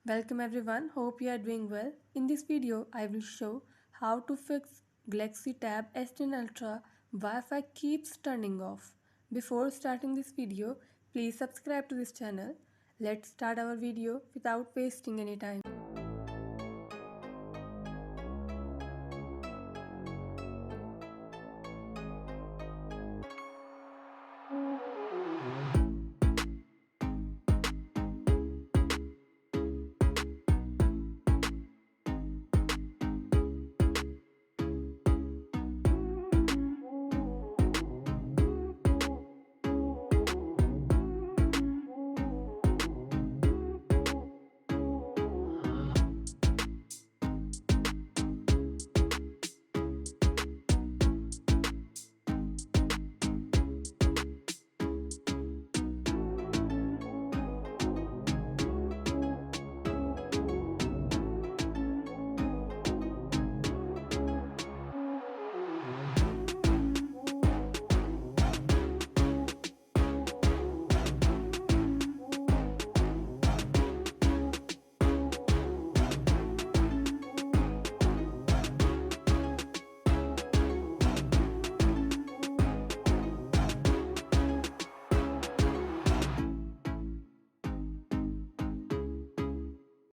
Welcome everyone, hope you are doing well. In this video, I will show how to fix Galaxy Tab S10 Ultra Wi-Fi keeps turning off. Before starting this video, please subscribe to this channel. Let's start our video without wasting any time.